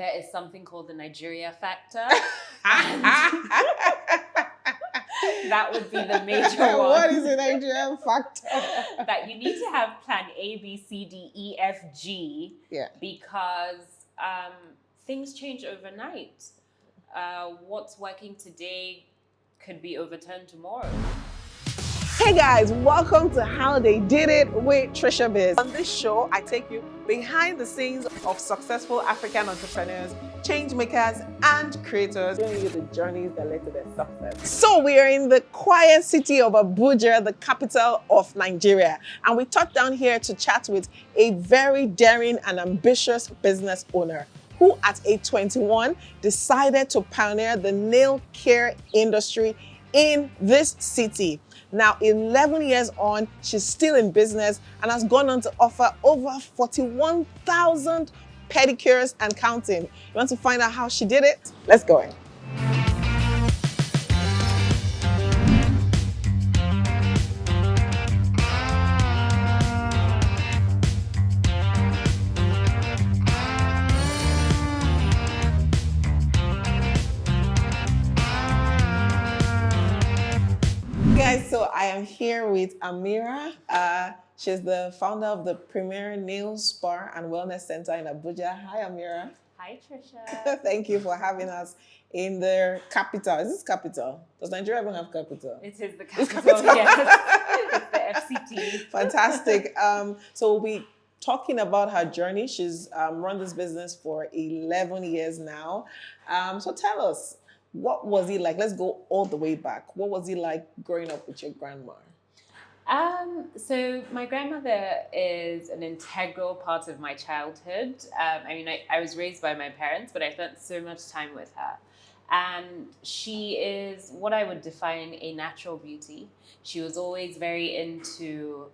there is something called the Nigeria factor. That would be the major one. What is the Nigerian factor? That you need to have plan A, B, C, D, E, F, G. Yeah. Because things change overnight. What's working today could be overturned tomorrow. Hey guys, welcome to How They Did It with TriciaBiz. On this show, I take you behind the scenes of successful African entrepreneurs, change makers, and creators, showing you the journeys that led to their success. So we are in the quiet city of Abuja, the capital of Nigeria, and we touched down here to chat with a very daring and ambitious business owner who at age 21 decided to pioneer the nail care industry in this city. Now, 11 years on, she's still in business and has gone on to offer over 41,000 pedicures and counting. You want to find out how she did it? Let's go in. Guys, so I am here with Ameera. She's the founder of the premier nail spa and wellness center in Abuja. Hi, Ameera. Hi, Trisha. Thank you for having us in the capital. Is this capital? Does Nigeria even have capital? It is the capital, yes. It's the FCT. Fantastic. So we'll be talking about her journey. She's run this business for 11 years now. So tell us, what was it like? Let's go all the way back. What was it like growing up with your grandma? So my grandmother is an integral part of my childhood. I was raised by my parents, but I spent so much time with her. And she is what I would define a natural beauty. She was always very into,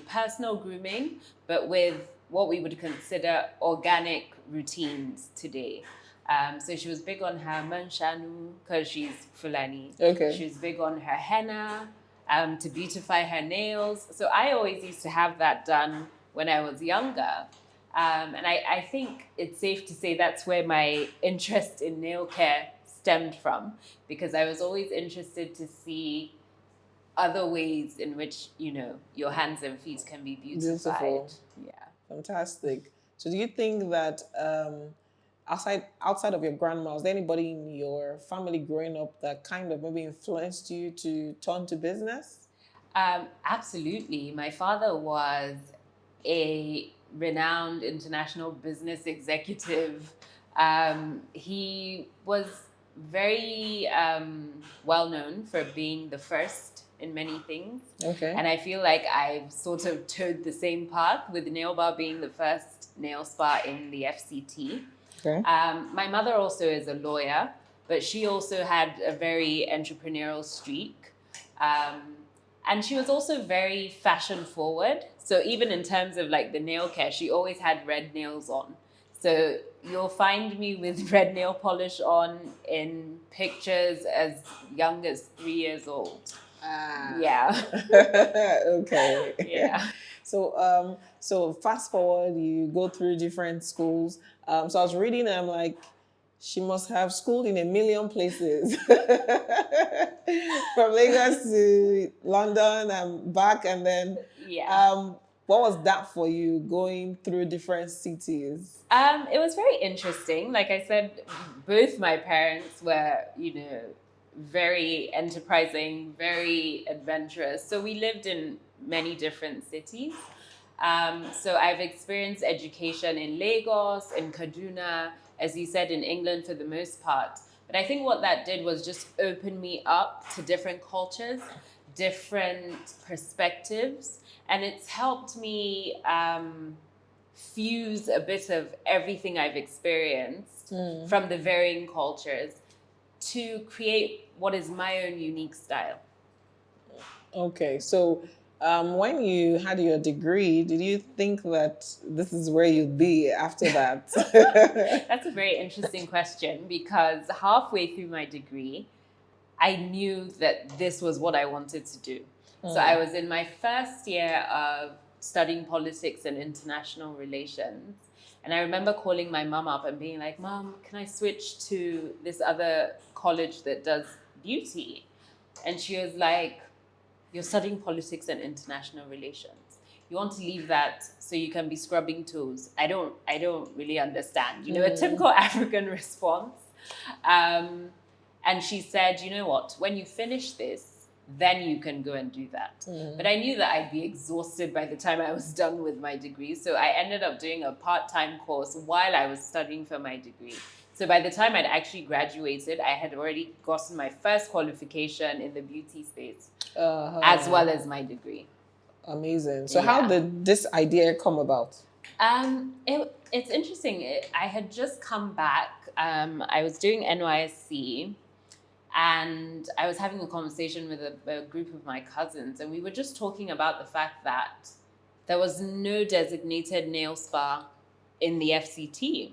personal grooming, but with what we would consider organic routines today. So she was big on her manshanu because she's Fulani. Okay. She was big on her henna to beautify her nails. So I always used to have that done when I was younger. And I think it's safe to say that's where my interest in nail care stemmed from, because I was always interested to see other ways in which, your hands and feet can be beautified. Beautiful. Yeah. Fantastic. So do you think that outside of your grandma, was there anybody in your family growing up that kind of maybe influenced you to turn to business? Absolutely. My father was a renowned international business executive. He was very well known for being the first in many things. Okay. And I feel like I've sort of towed the same path, with Nail Bar being the first nail spa in the FCT. Okay. My mother also is a lawyer, but she also had a very entrepreneurial streak. And she was also very fashion forward. So even in terms of like the nail care, she always had red nails on. So you'll find me with red nail polish on in pictures as young as 3 years old. Yeah. Okay. Yeah. So fast forward, you go through different schools. So I was reading and I'm like, she must have schooled in a million places. From Lagos to London and back, and then what was that for you, going through different cities? It was very interesting. Like I said, both my parents were, very enterprising, very adventurous. So we lived in many different cities. So I've experienced education in Lagos, in Kaduna, as you said, in England for the most part. But I think what that did was just open me up to different cultures, different perspectives. And it's helped me fuse a bit of everything I've experienced from the varying cultures to create what is my own unique style. Okay, so when you had your degree, did you think that this is where you'd be after that? That's a very interesting question, because halfway through my degree, I knew that this was what I wanted to do. So I was in my first year of studying politics and international relations. And I remember calling my mum up and being like, Mom, can I switch to this other college that does beauty? And she was like, you're studying politics and international relations. You want to leave that so you can be scrubbing toes. I don't really understand. You know, a typical African response. And she said, you know what, when you finish this, then you can go and do that. But I knew that I'd be exhausted by the time I was done with my degree. So I ended up doing a part-time course while I was studying for my degree. So by the time I'd actually graduated, I had already gotten my first qualification in the beauty space, as well as my degree. Amazing. So how did this idea come about? It's interesting. I had just come back. I was doing NYSC, and I was having a conversation with a group of my cousins, and we were just talking about the fact that there was no designated nail spa in the FCT.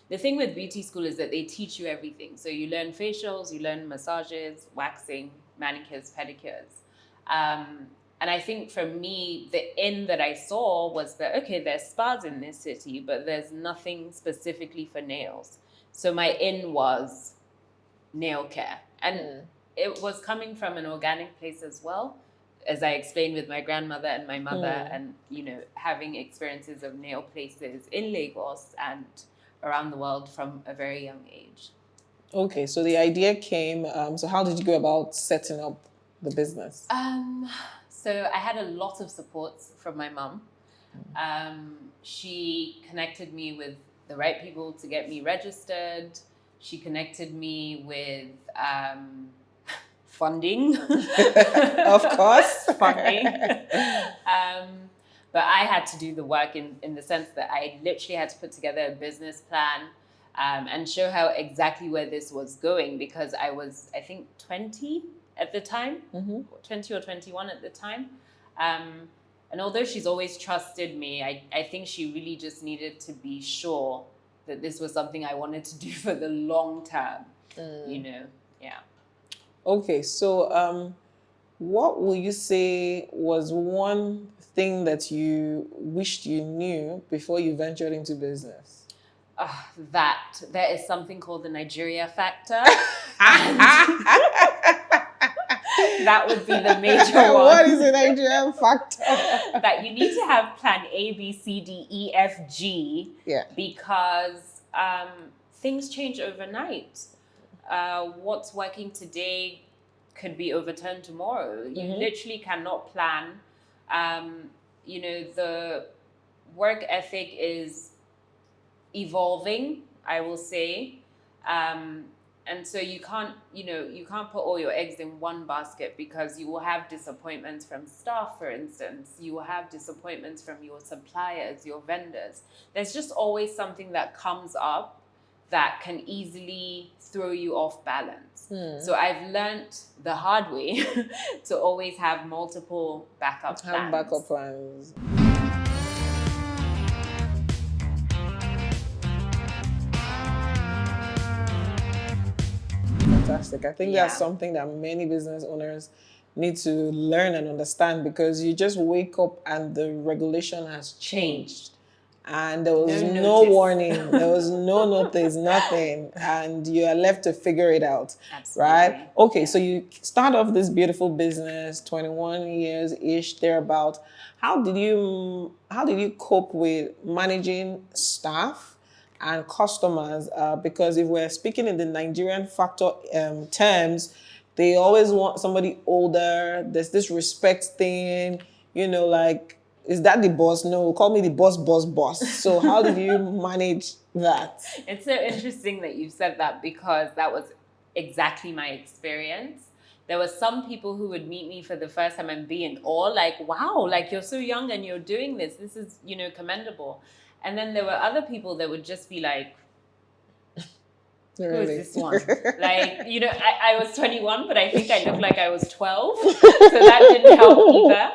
The thing with beauty school is that they teach you everything. So you learn facials, you learn massages, waxing, manicures, pedicures. And I think for me, the in that I saw was that, okay, there's spas in this city, but there's nothing specifically for nails. So my in was nail care. And it was coming from an organic place as well, as I explained with my grandmother and my mother, and, you know, having experiences of nail places in Lagos and around the world from a very young age. Okay, so the idea came, so how did you go about setting up the business? So I had a lot of support from my mum. She connected me with the right people to get me registered. She connected me with funding. Of course. Funding. But I had to do the work in the sense that I literally had to put together a business plan and show how exactly where this was going, because I was, I think, 20 at the time, 20 or 21 at the time. And although she's always trusted me, I think she really just needed to be sure that this was something I wanted to do for the long term, you know, yeah. Okay, so what will you say was one thing that you wished you knew before you ventured into business? That there is something called the Nigeria factor. That would be the major one. What is the Nigerian factor? That you need to have plan A, B, C, D, E, F, G. Yeah. Because things change overnight. What's working today could be overturned tomorrow. You literally cannot plan. You know, the work ethic is evolving, I will say. And so you can't put all your eggs in one basket, because you will have disappointments from staff, for instance. You will have disappointments from your suppliers, your vendors. There's just always something that comes up that can easily throw you off balance. So I've learned the hard way to always have multiple backup plans. Have backup plans. Fantastic. I think that's something that many business owners need to learn and understand, because you just wake up and the regulation has changed. And there was no warning, there was no notice, nothing, and you are left to figure it out. Absolutely. Right? Okay, so you start off this beautiful business, 21 years-ish, thereabout. How did you cope with managing staff and customers? Because if we're speaking in the Nigerian factor terms, they always want somebody older. There's this respect thing, you know, like, is that the boss? No, call me the boss. So how did you manage that? It's so interesting that you said that, because that was exactly my experience. There were some people who would meet me for the first time and be in awe, like, wow, like, you're so young and you're doing this. This is, you know, commendable. And then there were other people that would just be like, who is this one? Like, you know, I was 21, but I think I looked like I was 12. So that didn't help either.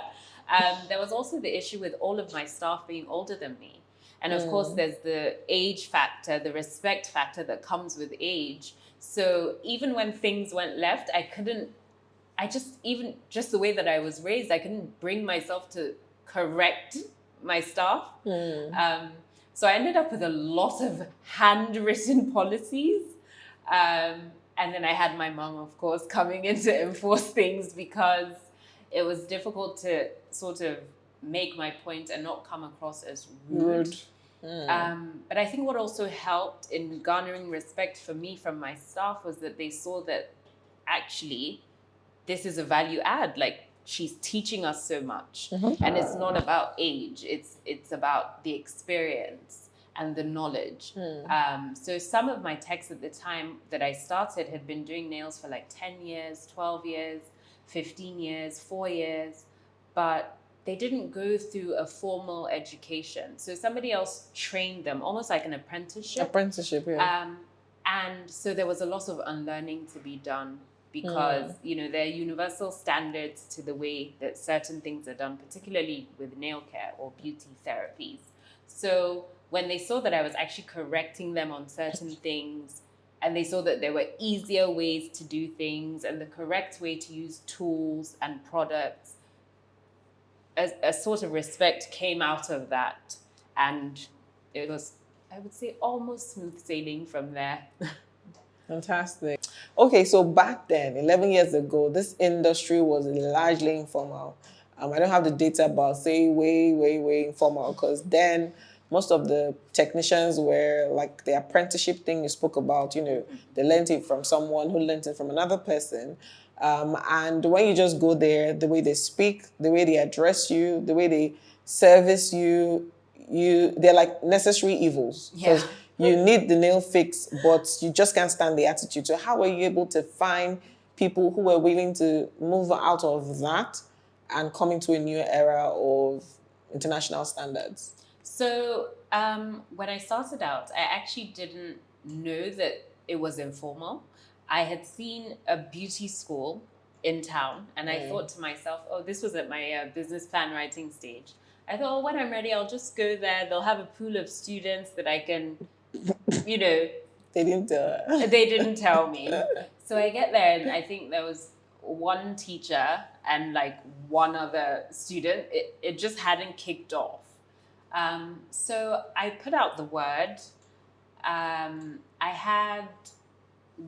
There was also the issue with all of my staff being older than me. And of course, there's the age factor, the respect factor that comes with age. So even when things went left, just the way that I was raised, I couldn't bring myself to correct my staff. So I ended up with a lot of handwritten policies. And then I had my mom, of course, coming in to enforce things because it was difficult to sort of make my point and not come across as rude. But I think what also helped in garnering respect for me from my staff was that they saw that actually this is a value add. Like, she's teaching us so much, and it's not about age. It's about the experience and the knowledge. So some of my techs at the time that I started had been doing nails for like 10 years, 12 years, 15 years, 4 years, but they didn't go through a formal education. So somebody else trained them, almost like an apprenticeship. Apprenticeship, yeah. And so there was a lot of unlearning to be done because, you know, there are universal standards to the way that certain things are done, particularly with nail care or beauty therapies. So when they saw that I was actually correcting them on certain things, and they saw that there were easier ways to do things and the correct way to use tools and products, a sort of respect came out of that. And it was, I would say, almost smooth sailing from there. Fantastic. Okay, so back then, 11 years ago, this industry was largely informal. I don't have the data, but say way informal, because then most of the technicians were like the apprenticeship thing you spoke about, you know, they learned it from someone who learned it from another person. And when you just go there, the way they speak, the way they address you, the way they service you, they're like necessary evils. Because you need the nail fix, but you just can't stand the attitude. So how were you able to find people who were willing to move out of that and come into a new era of international standards? So when I started out, I actually didn't know that it was informal. I had seen a beauty school in town, and I thought to myself, oh, this was at my business plan writing stage. I thought, oh, when I'm ready, I'll just go there. They'll have a pool of students that I can, you know. They didn't tell me. So I get there, and I think there was one teacher and like one other student. It just hadn't kicked off. So I put out the word. I had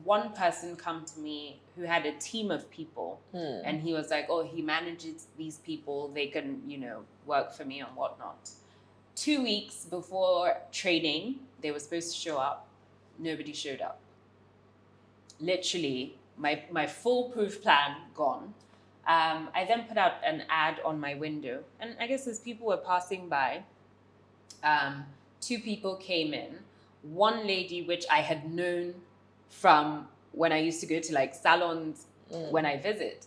one person come to me who had a team of people, and he was like, oh, he manages these people, they can, you know, work for me and whatnot. 2 weeks before training, they were supposed to show up. Nobody showed up. Literally, my foolproof plan gone. I then put out an ad on my window, and I guess as people were passing by, 2 people came in. One lady, which I had known from when I used to go to like salons when I visit.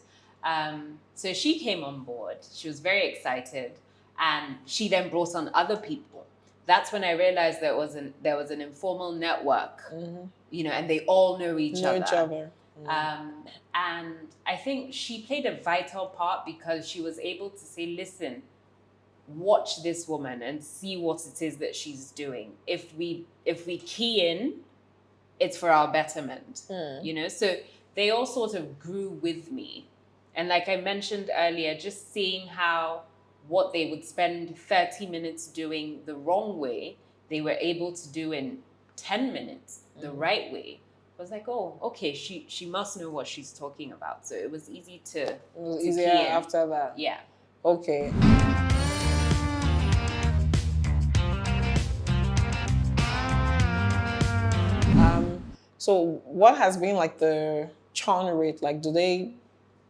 So she came on board. She was very excited, and she then brought on other people. That's when I realized there was an informal network, you know, and they all know each other. And I think she played a vital part because she was able to say, listen, watch this woman and see what it is that she's doing. If we key in, it's for our betterment, you know? So they all sort of grew with me. And like I mentioned earlier, just seeing how what they would spend 30 minutes doing the wrong way, they were able to do in 10 minutes the right way. I was like, oh, okay, she must know what she's talking about. So it was easy to easier key in. After that. Yeah. Okay. So what has been like the churn rate? Like, do they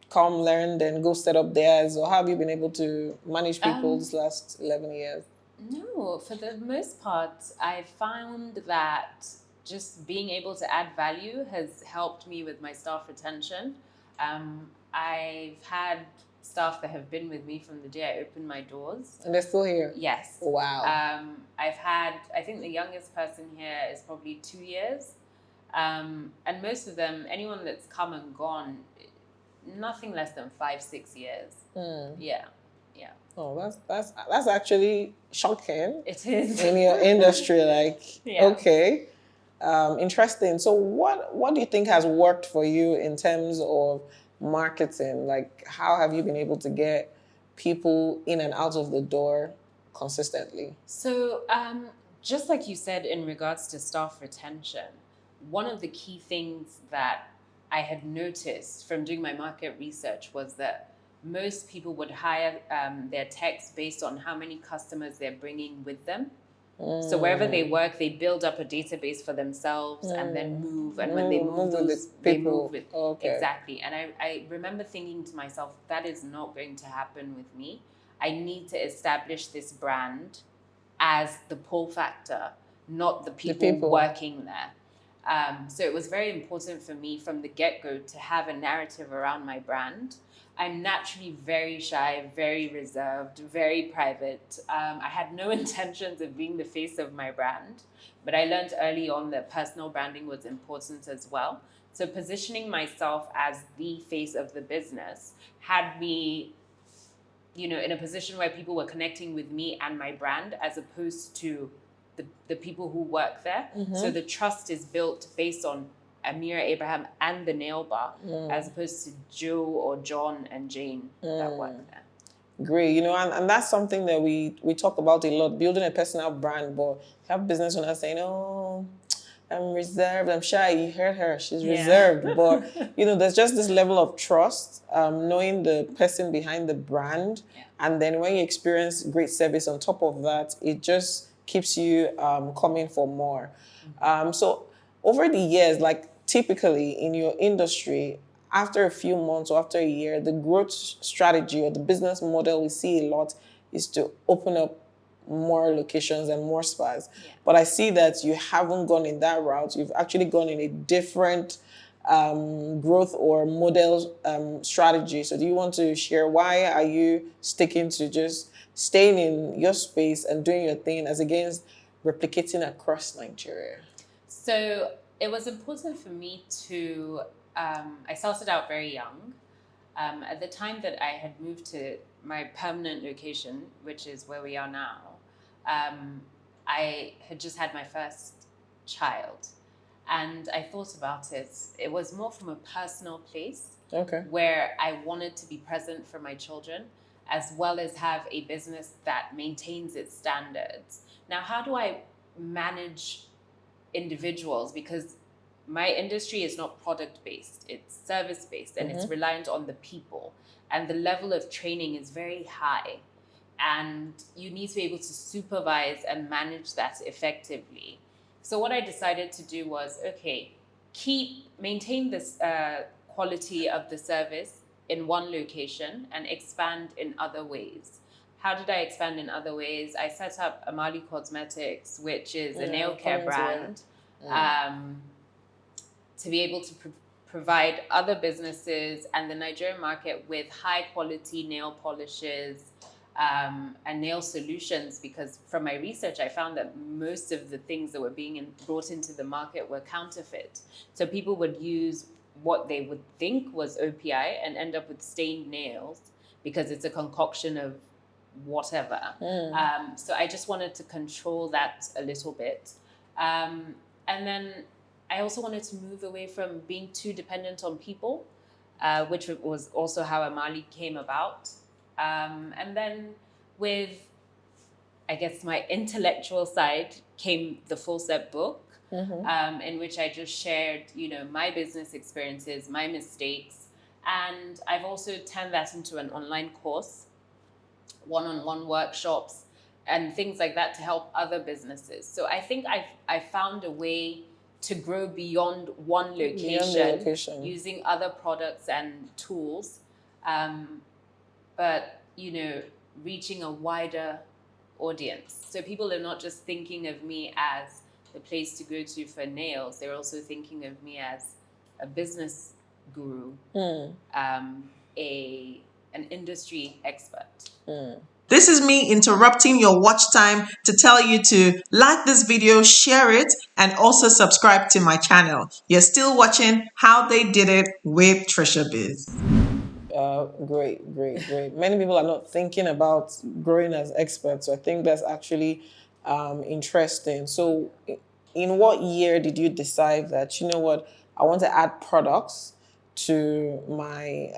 come, learn, then go set up theirs? Or how have you been able to manage people this last 11 years? No, for the most part, I found that just being able to add value has helped me with my staff retention. I've had staff that have been with me from the day I opened my doors. And they're still here? Yes. Wow. I've had, I think the youngest person here is probably 2 years. And most of them, anyone that's come and gone, nothing less than 5-6 years. Yeah. Oh, that's actually shocking. It is. In your industry, like, okay. Interesting. So what do you think has worked for you in terms of marketing? Like, how have you been able to get people in and out of the door consistently? So just like you said in regards to staff retention, one of the key things that I had noticed from doing my market research was that most people would hire their techs based on how many customers they're bringing with them. So wherever they work, they build up a database for themselves and then move. And when they move those, they move with exactly. And I remember thinking to myself, that is not going to happen with me. I need to establish this brand as the pull factor, not the people working there. So it was very important for me from the get-go to have a narrative around my brand. I'm naturally very shy, very reserved, very private. I had no intentions of being the face of my brand, but I learned early on that personal branding was important as well. So positioning myself as the face of the business had me, in a position where people were connecting with me and my brand as opposed to the people who work there. So the trust is built based on Ameera Abraham and the nail bar, as opposed to Joe or John and Jane that work there. Great, and that's something that we talk about a lot, building a personal brand. But have business owners saying, "Oh, I'm reserved, I'm shy." You heard her, she's reserved. But there's just this level of trust, knowing the person behind the brand, and then when you experience great service on top of that, it just keeps you coming for more. So over the years, like typically in your industry, after a few months or after a year, the growth strategy or the business model we see a lot is to open up more locations and more spas. But I see that you haven't gone in that route. You've actually gone in a different growth or model strategy. So do you want to share why are you sticking to just staying in your space and doing your thing as against replicating across Nigeria? So it was important for me to, I started out very young. At the time that I had moved to my permanent location, which is where we are now, I had just had my first child. And I thought about it. It was more from a personal place where I wanted to be present for my children, as well as have a business that maintains its standards. Now, how do I manage individuals? Because my industry is not product-based, it's service-based, and it's reliant on the people. And the level of training is very high. And you need to be able to supervise and manage that effectively. So what I decided to do was, maintain this quality of the service in one location and expand in other ways. How did I expand in other ways? I set up Amali Cosmetics, which is a nail care brand, to be able to provide other businesses and the Nigerian market with high quality nail polishes and nail solutions, because from my research, I found that most of the things that were being brought into the market were counterfeit. So people would use what they would think was OPI and end up with stained nails because it's a concoction of whatever. So I just wanted to control that a little bit. And then I also wanted to move away from being too dependent on people, which was also how Amali came about. And then with, I guess, my intellectual side came the Full Step book, in which I just shared, my business experiences, my mistakes. And I've also turned that into an online course, one-on-one workshops, and things like that to help other businesses. So I think I found a way to grow beyond one location, using other products and tools, but reaching a wider audience. So people are not just thinking of me as the place to go to for nails, they're also thinking of me as a business guru, an industry expert. This is me interrupting your watch time to tell you to like this video, share it, and also subscribe to my channel. You're still watching How They Did It with TriciaBiz. Great. Many people are not thinking about growing as experts, so I think that's actually interesting. So in what year did you decide that, I want to add products to my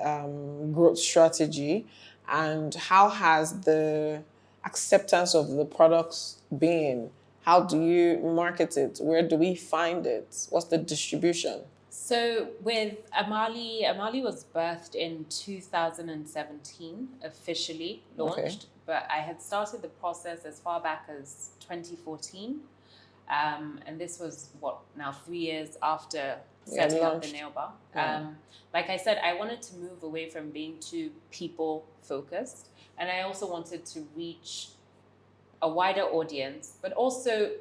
growth strategy? And how has the acceptance of the products been? How do you market it? Where do we find it? What's the distribution? So with Amali was birthed in 2017, officially launched, but I had started the process as far back as 2014. And this was now 3 years after setting up the nail bar. Like I said, I wanted to move away from being too people focused, and I also wanted to reach a wider audience, but also,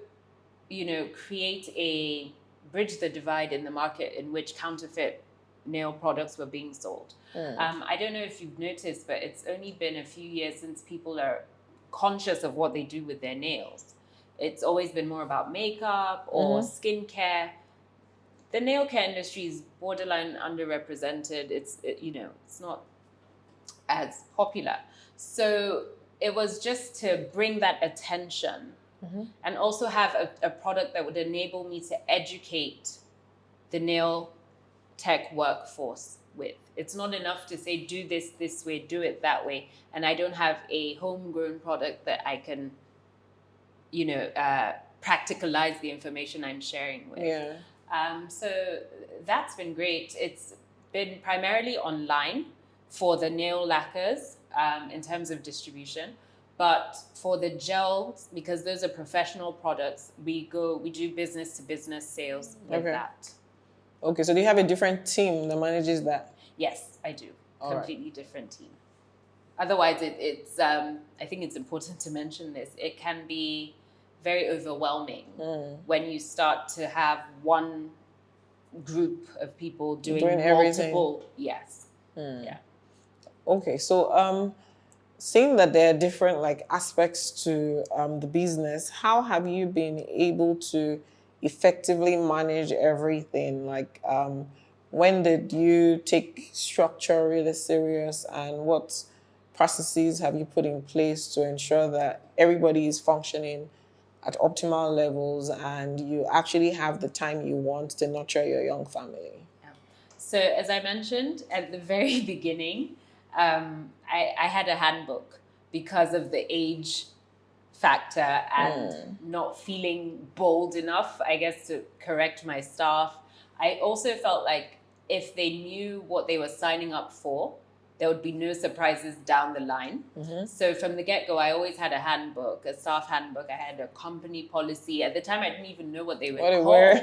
bridge the divide in the market in which counterfeit nail products were being sold. I don't know if you've noticed, but it's only been a few years since people are conscious of what they do with their nails. It's always been more about makeup or skincare. The nail care industry is borderline underrepresented. It's not as popular. So it was just to bring that attention and also have a product that would enable me to educate the nail tech workforce with. It's not enough to say, do this way, do it that way. And I don't have a homegrown product that I can, practicalize the information I'm sharing with. So that's been great. It's been primarily online for the nail lacquers in terms of distribution. But for the gels, because those are professional products, we do business to business sales with that. Okay, so do you have a different team that manages that? Yes, I do. Completely different team. Otherwise, it's I think it's important to mention this. It can be very overwhelming when you start to have one group of people doing multiple. Everything. Yes. Yeah. Okay, so seeing that there are different aspects to the business, how have you been able to effectively manage everything? When did you take structure really serious, and what processes have you put in place to ensure that everybody is functioning at optimal levels and you actually have the time you want to nurture your young family? Yeah. So as I mentioned at the very beginning, I had a handbook because of the age factor and not feeling bold enough, I guess, to correct my staff. I also felt like if they knew what they were signing up for, there would be no surprises down the line. So from the get-go, I always had a handbook, a staff handbook. I had a company policy. At the time, I didn't even know what they were called,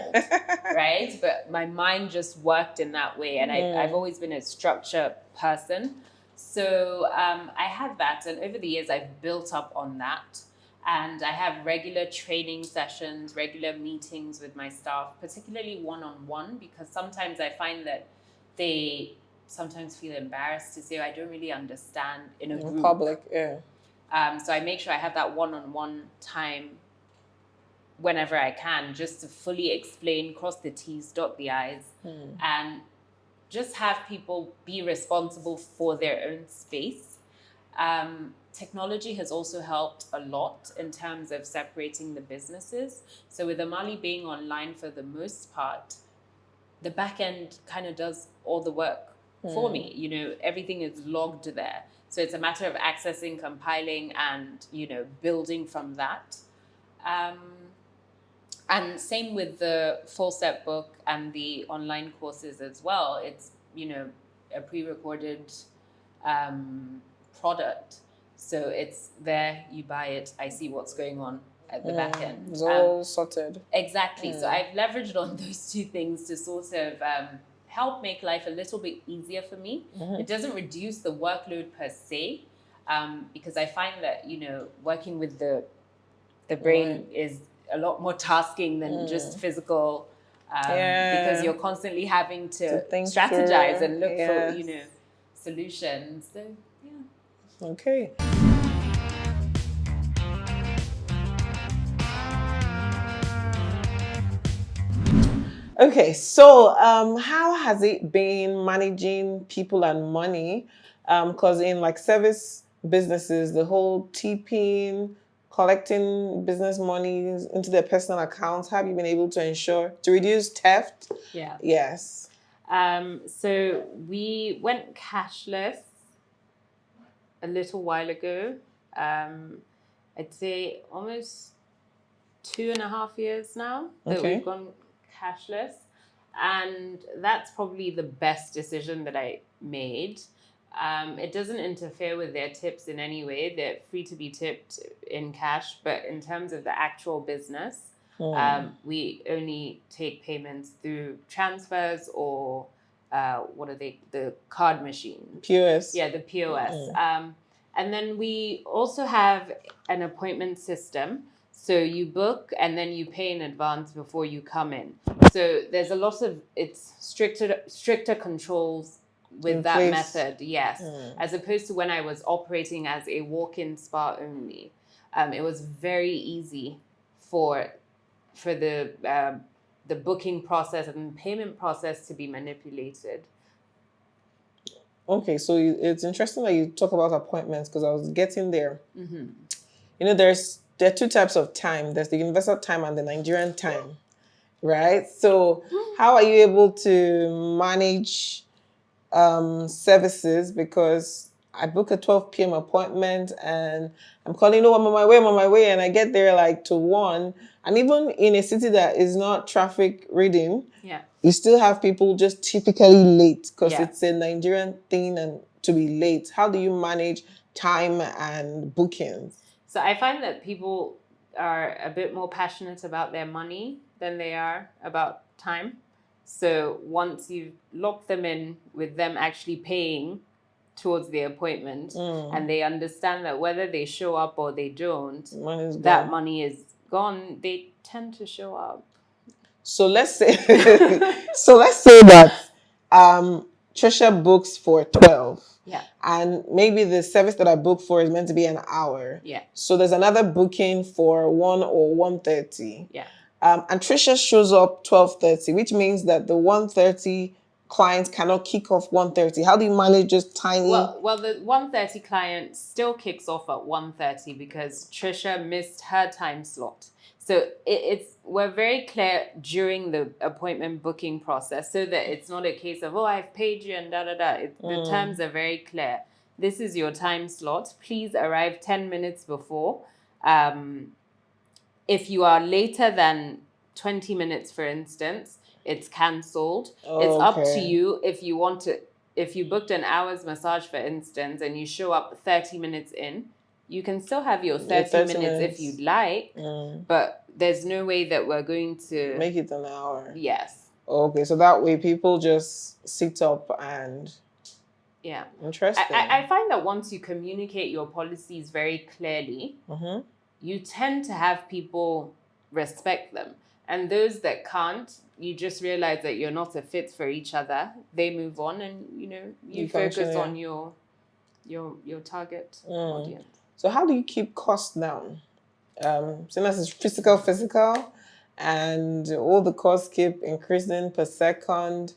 right? But my mind just worked in that way. And I've always been a structure person. So I had that. And over the years, I've built up on that. And I have regular training sessions, regular meetings with my staff, particularly one-on-one, because sometimes I find that they sometimes feel embarrassed to say, I don't really understand in a group. In public, so I make sure I have that one-on-one time whenever I can, just to fully explain, cross the T's, dot the I's, and just have people be responsible for their own space. Technology has also helped a lot in terms of separating the businesses. So with Amali being online for the most part, the back end kind of does all the work for me. Everything is logged there. So it's a matter of accessing, compiling, and, building from that. And same with the full set book and the online courses as well. It's, a pre-recorded product. So it's there, you buy it, I see what's going on at the back end. It's all sorted. Exactly. So I've leveraged on those two things to sort of help make life a little bit easier for me. It doesn't reduce the workload per se, because I find that, working with the brain is a lot more tasking than just physical, because you're constantly having to strategize and look for, solutions. So, yeah. Okay. Okay, so how has it been managing people and money? Because in service businesses, the whole tipping, collecting business money into their personal accounts, have you been able to ensure to reduce theft? Yeah. Yes. So we went cashless a little while ago. I'd say almost 2.5 years now that we've gone cashless. And that's probably the best decision that I made. It doesn't interfere with their tips in any way. They're free to be tipped in cash. But in terms of the actual business, we only take payments through transfers or what are they? The card machine. POS. Yeah, the POS. And then we also have an appointment system. So you book and then you pay in advance before you come in. So there's a lot of, it's stricter controls with In that place. method, yes. As opposed to when I was operating as a walk-in spa only. It was very easy for the booking process and payment process to be manipulated. Okay, so it's interesting that you talk about appointments because I was getting there. You know, there are two types of time. There's the universal time and the Nigerian time, right? So how are you able to manage services? Because I book a 12 p.m. appointment and I'm calling, I'm on my way. And I get there like to 1. And even in a city that is not traffic reading, you still have people just typically late because it's a Nigerian thing and to be late. How do you manage time and bookings? So I find that people are a bit more passionate about their money than they are about time. So once you've locked them in with them actually paying towards the appointment and they understand that whether they show up or they don't, that money is gone, they tend to show up. So let's say that Tricia books for 12. Yeah. And maybe the service that I booked for is meant to be an hour. Yeah. So there's another booking for 1 or 1:30. Yeah. And Tricia shows up 12:30, which means that the 1:30 client cannot kick off 1:30. How do you manage just tiny? Well, the 1:30 client still kicks off at 1:30 because Tricia missed her time slot. So we're very clear during the appointment booking process so that it's not a case of, I've paid you and da-da-da. The terms are very clear. This is your time slot. Please arrive 10 minutes before. If you are later than 20 minutes, for instance, it's cancelled. It's up to you if you want to. If you booked an hour's massage, for instance, and you show up 30 minutes in, you can still have your 30 minutes if you'd like, but there's no way that we're going to make it an hour. Yes. Okay, so that way people just sit up and... Yeah. Interesting. I find that once you communicate your policies very clearly, you tend to have people respect them. And those that can't, you just realize that you're not a fit for each other. They move on and, you focus on your target audience. So how do you keep costs down? Seeing as it's physical, and all the costs keep increasing per second,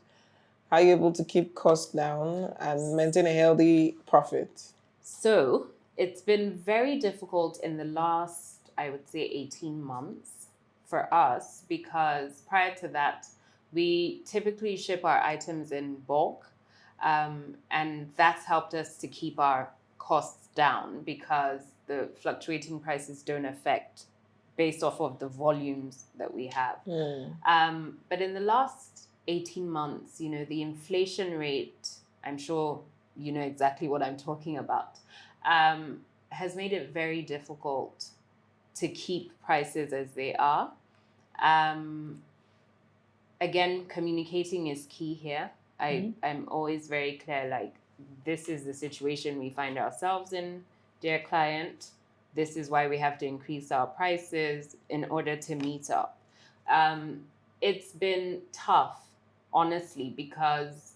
how are you able to keep costs down and maintain a healthy profit? So it's been very difficult in the last, I would say, 18 months for us because prior to that, we typically ship our items in bulk, and that's helped us to keep our costs down because the fluctuating prices don't affect based off of the volumes that we have. But in the last 18 months, the inflation rate, I'm sure you know exactly what I'm talking about, has made it very difficult to keep prices as they are. Again, communicating is key here. I'm always very clear, this is the situation we find ourselves in, dear client. This is why we have to increase our prices in order to meet up. It's been tough, honestly, because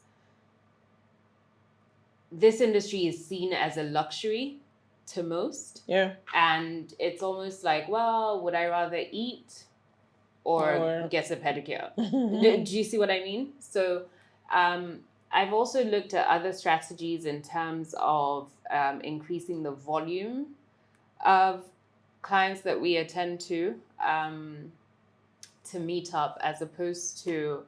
this industry is seen as a luxury to most. Yeah. And it's almost like, well, would I rather eat or get a pedicure? Do you see what I mean? So I've also looked at other strategies in terms of increasing the volume of clients that we attend to meet up, as opposed to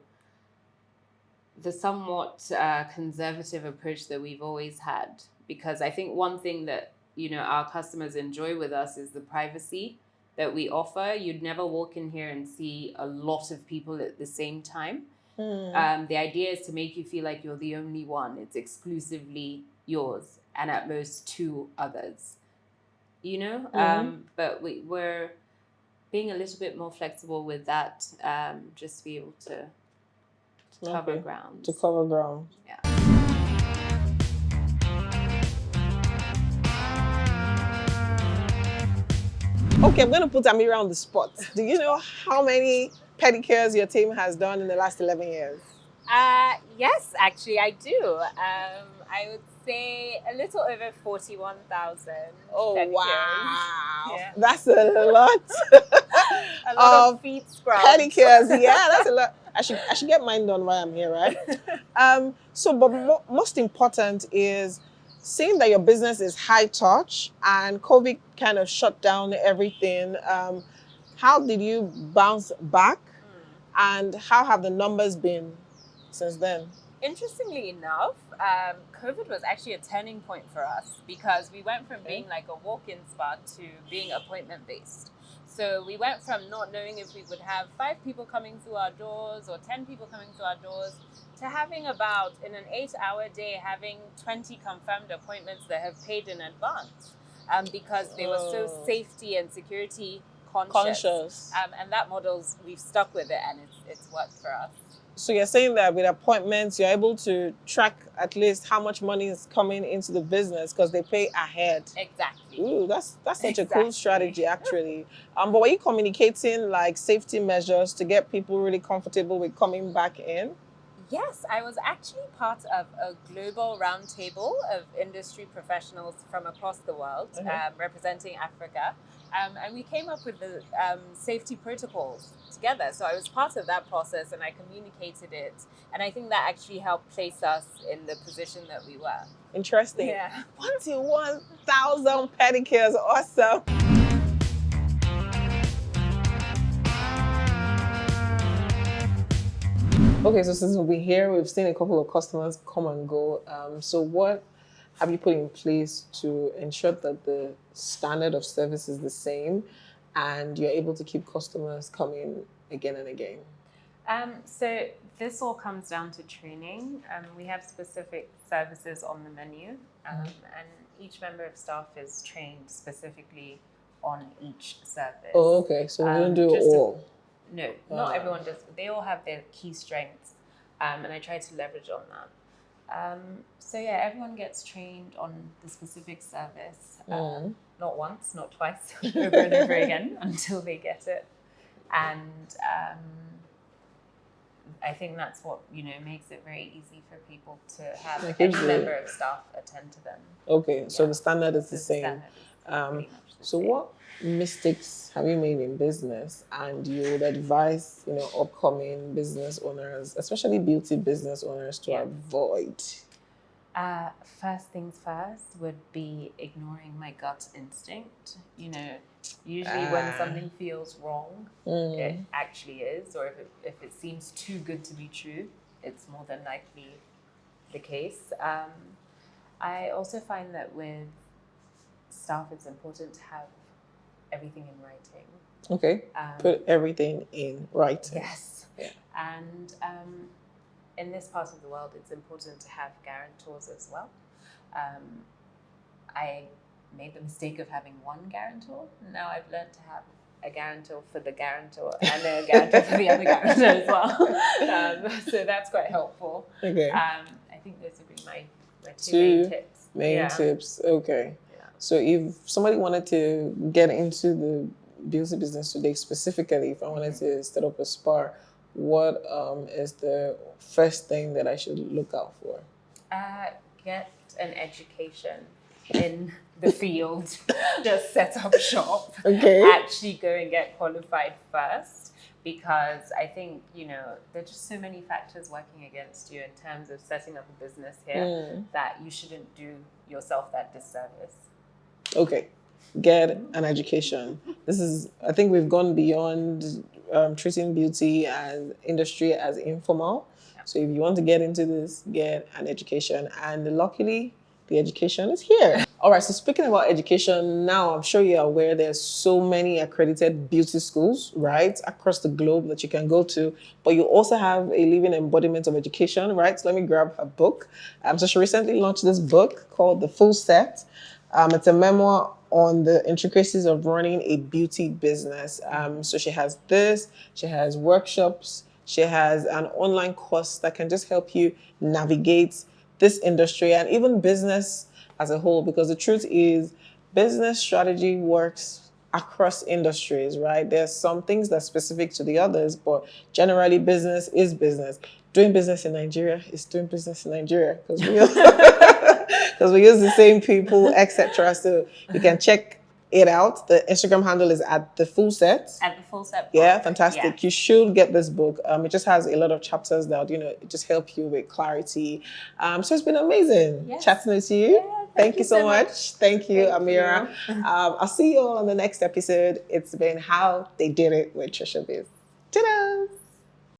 the somewhat conservative approach that we've always had. Because I think one thing that our customers enjoy with us is the privacy that we offer, you'd never walk in here and see a lot of people at the same time. The idea is to make you feel like you're the only one. It's exclusively yours and at most 2 others, but we're being a little bit more flexible with that, just to be able to cover ground. To cover ground. Yeah. Okay, I'm going to put Ameera on the spot. Do you know how many pedicures your team has done in the last 11 years? Yes, actually, I do. I would say a little over 41,000. Oh, pedicures. wow. Yeah. That's a lot. A lot of feet scrubs. Pedicures, yeah, that's a lot. I should get mine done while I'm here, right? But most important is seeing that your business is high touch and COVID kind of shut down everything. How did you bounce back, and how have the numbers been since then? Interestingly enough, COVID was actually a turning point for us, because we went from being like a walk-in spa to being appointment-based. So we went from not knowing if we would have 5 people coming through our doors or 10 people coming through our doors to having about, in an 8-hour day, having 20 confirmed appointments that have paid in advance, because they were so safety and security conscious. And that we've stuck with it, and it's worked for us. So you're saying that with appointments, you're able to track at least how much money is coming into the business because they pay ahead. Exactly. Ooh, that's such a cool strategy, actually. But were you communicating like safety measures to get people really comfortable with coming back in? Yes, I was actually part of a global roundtable of industry professionals from across the world, representing Africa. And we came up with the safety protocols together. So I was part of that process and I communicated it. And I think that actually helped place us in the position that we were. Interesting. Yeah. 41,000 pedicures. Awesome. Okay, so since we've been here, we've seen a couple of customers come and go. So what have you put in place to ensure that the standard of service is the same and you're able to keep customers coming again and again? So this all comes down to training. We have specific services on the menu, and each member of staff is trained specifically on each service. Oh, okay. So we don't do it all. No, not everyone does. They all have their key strengths, and I try to leverage on that. So yeah, everyone gets trained on the specific service, not once, not twice, over and over again until they get it. And I think that's what makes it very easy for people to have any member of staff attend to them. Okay, so the standard is the same. Standard is pretty much the same. What mistakes have you made in business, and you would advise upcoming business owners, especially beauty business owners, to avoid? First things first would be ignoring my gut instinct. Usually when something feels wrong, it actually is, or if it seems too good to be true, it's more than likely the case. I also find that with staff, it's important to have everything in writing. Okay. Put everything in writing. Yes. Yeah. And in this part of the world, it's important to have guarantors as well. I made the mistake of having one guarantor. Now I've learned to have a guarantor for the guarantor and a guarantor for the other guarantor as well. So that's quite helpful. Okay. I think those would be my two main tips. Main tips. Okay. Yeah. So if somebody wanted to get into the beauty business today, specifically, if I wanted to set up a spa, what is the first thing that I should look out for? Get an education in the field. Just set up shop. Okay. Actually go and get qualified first, because I think, there are just so many factors working against you in terms of setting up a business here that you shouldn't do yourself that disservice. Okay. Get an education. I think we've gone beyond treating beauty and industry as informal. Yeah. So if you want to get into this, get an education. And luckily, the education is here. All right, so speaking about education, now I'm sure you're aware there's so many accredited beauty schools, right, across the globe that you can go to, but you also have a living embodiment of education, right? So let me grab her book. So she recently launched this book called The Full Set. It's a memoir on the intricacies of running a beauty business. So she has this, she has workshops, she has an online course that can just help you navigate this industry and even business as a whole, because the truth is business strategy works across industries, right? There's some things that's specific to the others, but generally business is business. Doing business in Nigeria is doing business in Nigeria because we because we use the same people, etc. So you can check it out. The Instagram handle is at The Full Set. At The Full Set book. Yeah, fantastic. Yeah. You should get this book. It just has a lot of chapters that, it just help you with clarity. So it's been amazing chatting with you. Yeah, thank you so much. Thank you, Ameera. You. I'll see you all on the next episode. It's been How They Did It with TriciaBiz. Ta-da!